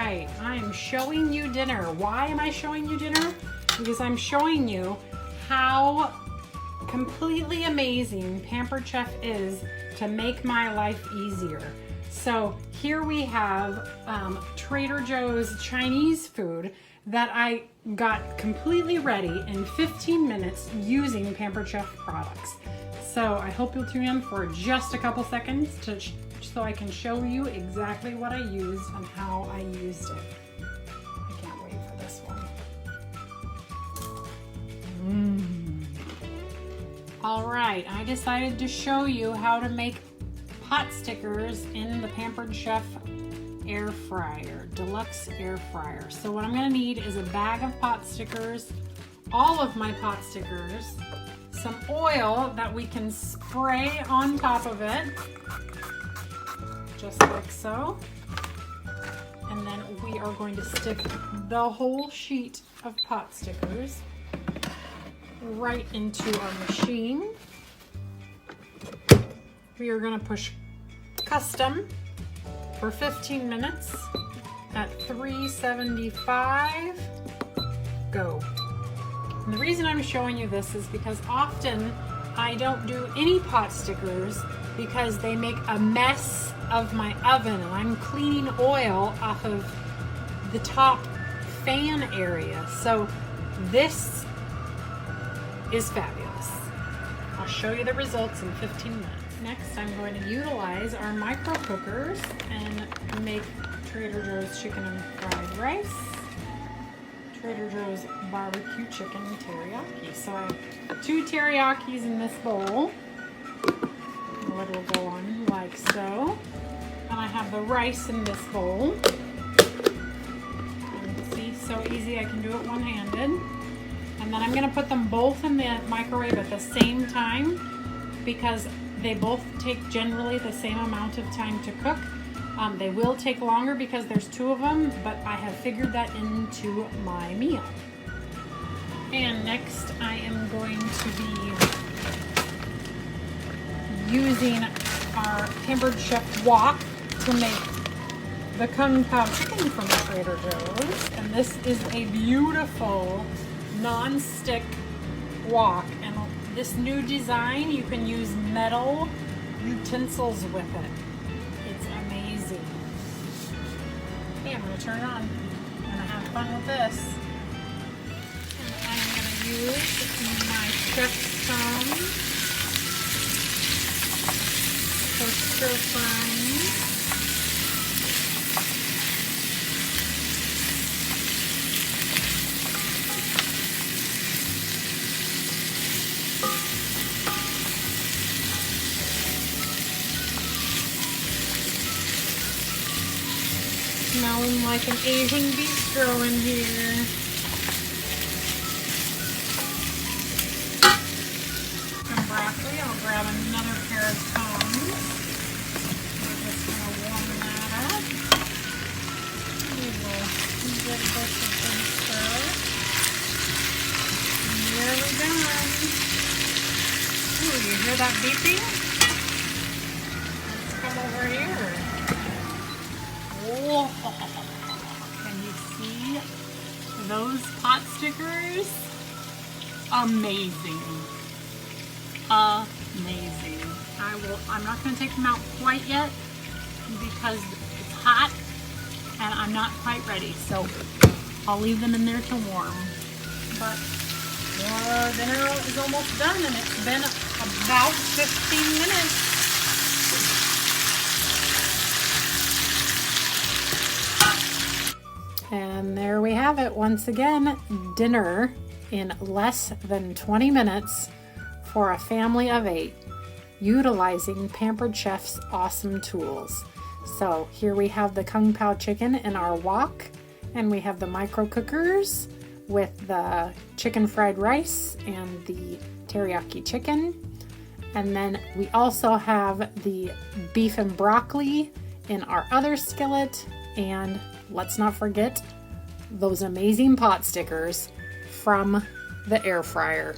right, I am showing you dinner. Why am I showing you dinner? Because I'm showing you how completely amazing Pampered Chef is to make my life easier. So here we have Trader Joe's Chinese food that I got completely ready in 15 minutes using Pampered Chef products. So I hope you'll tune in for just a couple seconds so I can show you exactly what I used and how I used it. I can't wait for this one. All right, I decided to show you how to make pot stickers in the Pampered Chef Air Fryer, Deluxe Air Fryer. So what I'm gonna need is a bag of pot stickers, all of my pot stickers, some oil that we can spray on top of it, just like so. And then we are going to stick the whole sheet of pot stickers right into our machine. We are going to push custom for 15 minutes at 375. Go. And the reason I'm showing you this is because often I don't do any pot stickers because they make a mess of my oven, and I'm cleaning oil off of the top fan area. So this is fabulous. I'll show you the results in 15 minutes. Next, I'm going to utilize our micro cookers and make Trader Joe's chicken and fried rice, Trader Joe's barbecue chicken teriyaki. So I have 2 teriyakis in this bowl. The lid will go on like so. And I have the rice in this bowl. And see, so easy, I can do it one-handed. And then I'm going to put them both in the microwave at the same time because they both take generally the same amount of time to cook. They will take longer because there's 2 of them, but I have figured that into my meal. And next I am going to be using our Pampered Chef Wok to make the Kung Pao Chicken from Trader Joe's. And this is a beautiful non-stick wok, and this new design, you can use metal utensils with it. It's amazing. Okay, I'm going to turn it on. I'm going to have fun with this. And I'm going to use my chef's thumb for stir frying. Smelling like an Asian bistro in here. Some broccoli. I'll grab another pair of tongs. We're just going to warm that up. We will give this a good stir. And nearly done. Ooh, you hear that beeping? Let's come over here. Whoa. Can you see those pot stickers? Amazing. Amazing. I'm not going to take them out quite yet because it's hot and I'm not quite ready. So I'll leave them in there to warm. But dinner is almost done and it's been about 15 minutes. And there we have it once again, dinner in less than 20 minutes for a family of 8, utilizing Pampered Chef's awesome tools. So here we have the Kung Pao chicken in our wok, and we have the micro cookers with the chicken fried rice and the teriyaki chicken. And then we also have the beef and broccoli in our other skillet, and let's not forget those amazing pot stickers from the air fryer.